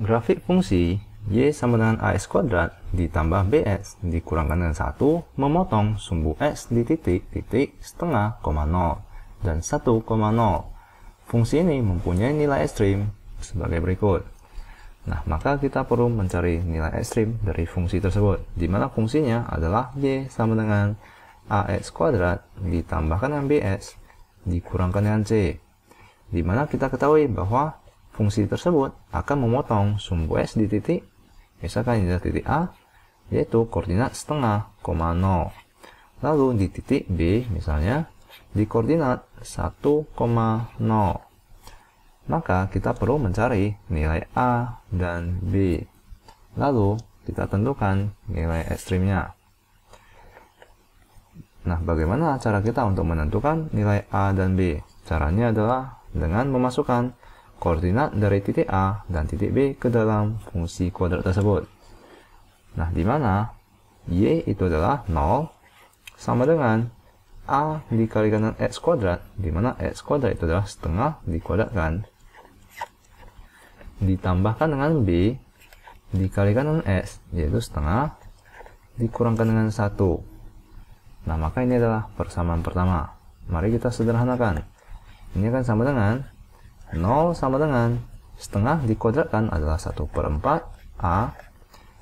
Grafik fungsi Y sama dengan AX kuadrat ditambah BX dikurangkan dengan 1 memotong sumbu X di titik, setengah, 0, dan 1,0. Fungsi ini mempunyai nilai ekstrim sebagai berikut. Nah, maka kita perlu mencari nilai ekstrim dari fungsi tersebut, di mana fungsinya adalah Y sama dengan AX kuadrat ditambahkan dengan BX dikurangkan dengan C, di mana kita ketahui bahwa fungsi tersebut akan memotong sumbu X di titik, misalkan ini adalah titik A, yaitu koordinat setengah, 0. Lalu di titik B misalnya di koordinat 1,0. Maka kita perlu mencari nilai A dan B. Lalu kita tentukan nilai ekstrimnya. Nah, bagaimana cara kita untuk menentukan nilai A dan B? Caranya adalah dengan memasukkan koordinat dari titik A dan titik B ke dalam fungsi kuadrat tersebut. Nah, di mana Y itu adalah 0 sama dengan A dikalikan dengan X kuadrat, di mana X kuadrat itu adalah setengah dikuadratkan, ditambahkan dengan B dikalikan dengan X, yaitu setengah dikurangkan dengan 1. Nah, maka ini adalah persamaan pertama. Mari kita sederhanakan. Ini akan sama dengan 0 sama dengan setengah dikuadratkan adalah 1/4 A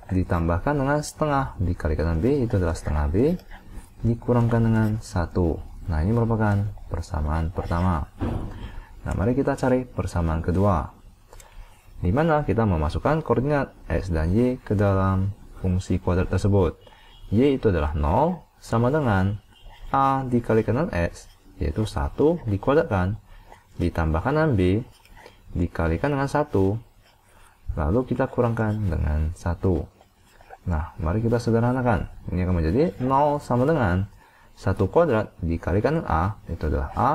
ditambahkan dengan setengah dikalikan dengan B, itu adalah setengah B dikurangkan dengan 1. Nah, ini merupakan persamaan pertama. Nah, mari kita cari persamaan kedua, di mana kita memasukkan koordinat X dan Y ke dalam fungsi kuadrat tersebut. Y itu adalah 0 sama dengan A dikalikan dengan X, yaitu 1 dikuadratkan ditambahkan dengan B dikalikan dengan 1, lalu kita kurangkan dengan 1. Nah, mari kita sederhanakan. Ini akan menjadi 0 sama dengan 1 kuadrat dikalikan dengan A, itu adalah A,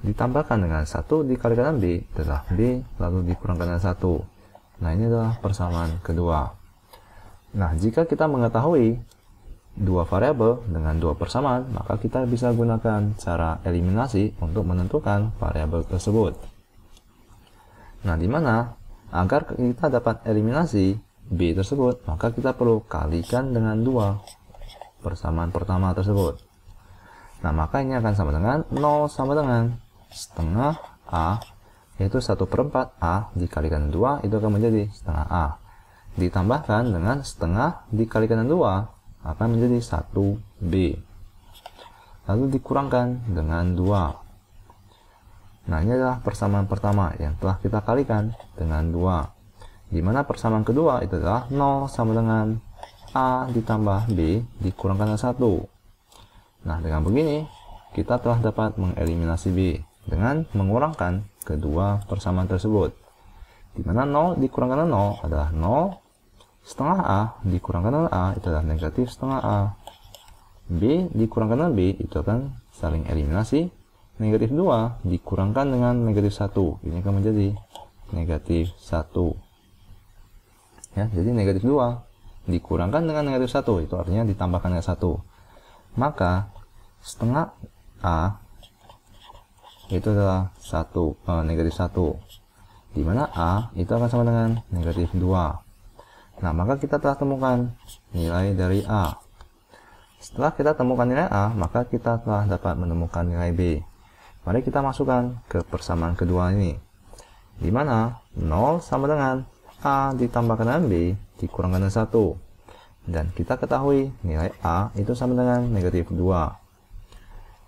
ditambahkan dengan 1 dikalikan dengan B, itu adalah B, lalu dikurangkan dengan 1. Nah, ini adalah persamaan kedua. Nah, jika kita mengetahui dua variabel dengan dua persamaan, maka kita bisa gunakan cara eliminasi untuk menentukan variabel tersebut. Nah, di mana agar kita dapat eliminasi B tersebut, maka kita perlu kalikan dengan dua persamaan pertama tersebut. Nah, maka ini akan sama dengan 0 sama dengan setengah A, yaitu 1/4 A dikalikan 2, itu akan menjadi setengah A, ditambahkan dengan setengah dikalikan 2 akan menjadi 1B, lalu dikurangkan dengan 2. Nah, ini adalah persamaan pertama yang telah kita kalikan dengan 2, di mana persamaan kedua itu adalah 0 sama dengan A ditambah B dikurangkan dengan 1. Nah, dengan begini kita telah dapat mengeliminasi B dengan mengurangkan kedua persamaan tersebut, di mana 0 dikurangkan dengan 0 adalah 0, setengah A dikurangkan dengan A itu adalah negatif setengah A, B dikurangkan dengan B itu akan saling eliminasi, negatif 2 dikurangkan dengan negatif 1, ini akan menjadi negatif 1. Ya, jadi negatif 2 dikurangkan dengan negatif 1, itu artinya ditambahkan dengan 1. Maka setengah A itu adalah negatif 1, di mana A itu akan sama dengan negatif 2. Nah, maka kita telah temukan nilai dari A. Setelah kita temukan nilai A, maka kita telah dapat menemukan nilai B. Mari kita masukkan ke persamaan kedua ini, di mana 0 sama dengan A ditambahkan dengan B dikurangkan dengan 1. Dan kita ketahui nilai A itu sama dengan negatif 2.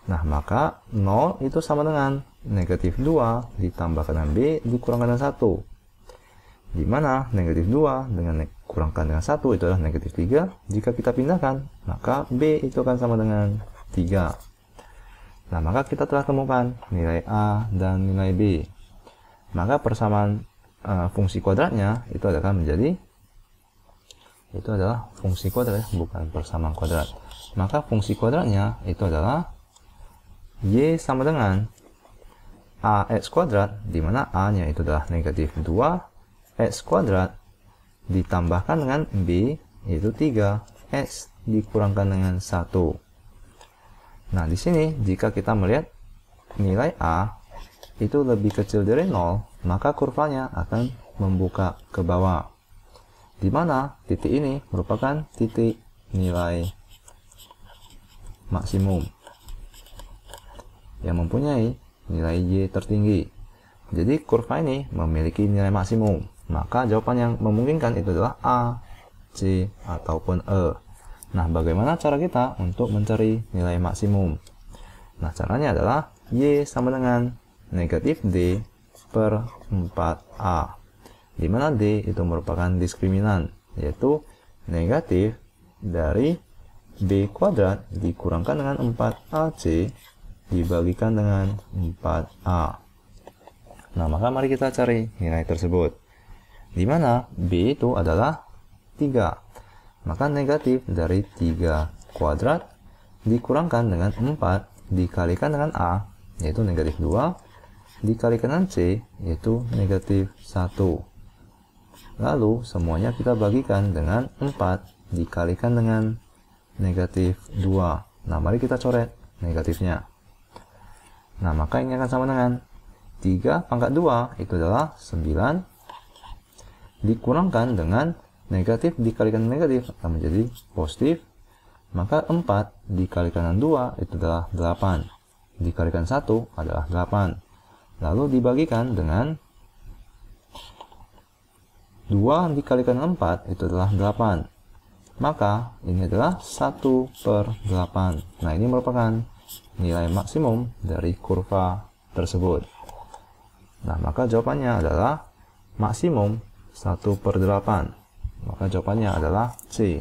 Nah, maka 0 itu sama dengan negatif 2 ditambahkan dengan B dikurangkan dengan 1. Di mana negatif 2 dengan kurangkan dengan 1 itu adalah negatif 3. Jika kita pindahkan, maka B itu akan sama dengan 3. Nah, maka kita telah temukan nilai A dan nilai B. Maka persamaan fungsi kuadratnya itu akan menjadi, itu adalah fungsi kuadrat, bukan persamaan kuadrat. Maka fungsi kuadratnya itu adalah Y sama dengan AX kuadrat, di mana A-nya itu adalah negatif 2 X kuadrat ditambahkan dengan B, yaitu 3X dikurangkan dengan 1. Nah, di sini jika kita melihat nilai A itu lebih kecil dari 0, maka kurvanya akan membuka ke bawah, di mana titik ini merupakan titik nilai maksimum yang mempunyai nilai Y tertinggi. Jadi kurva ini memiliki nilai maksimum, maka jawaban yang memungkinkan itu adalah A, C, ataupun E. Nah, bagaimana cara kita untuk mencari nilai maksimum? Nah, caranya adalah Y sama dengan negatif D per 4A, di mana D itu merupakan diskriminan, yaitu negatif dari B kuadrat dikurangkan dengan 4AC dibagikan dengan 4A. Nah, maka mari kita cari nilai tersebut, di mana B itu adalah 3. Maka negatif dari 3 kuadrat dikurangkan dengan 4 dikalikan dengan A, yaitu negatif 2, dikalikan dengan C, yaitu negatif 1. Lalu semuanya kita bagikan dengan 4 dikalikan dengan negatif 2. Nah, mari kita coret negatifnya. Nah, maka ini akan sama dengan 3 pangkat 2 itu adalah 9 dikurangkan dengan negatif dikalikan negatif akan menjadi positif, maka 4 dikalikan dengan 2 itu adalah 8, dikalikan 1 adalah 8, lalu dibagikan dengan 2 dikalikan 4 itu adalah 8, maka ini adalah 1/8. Nah, ini merupakan nilai maksimum dari kurva tersebut. Nah, maka jawabannya adalah maksimum 1/8. Maka jawabannya adalah C.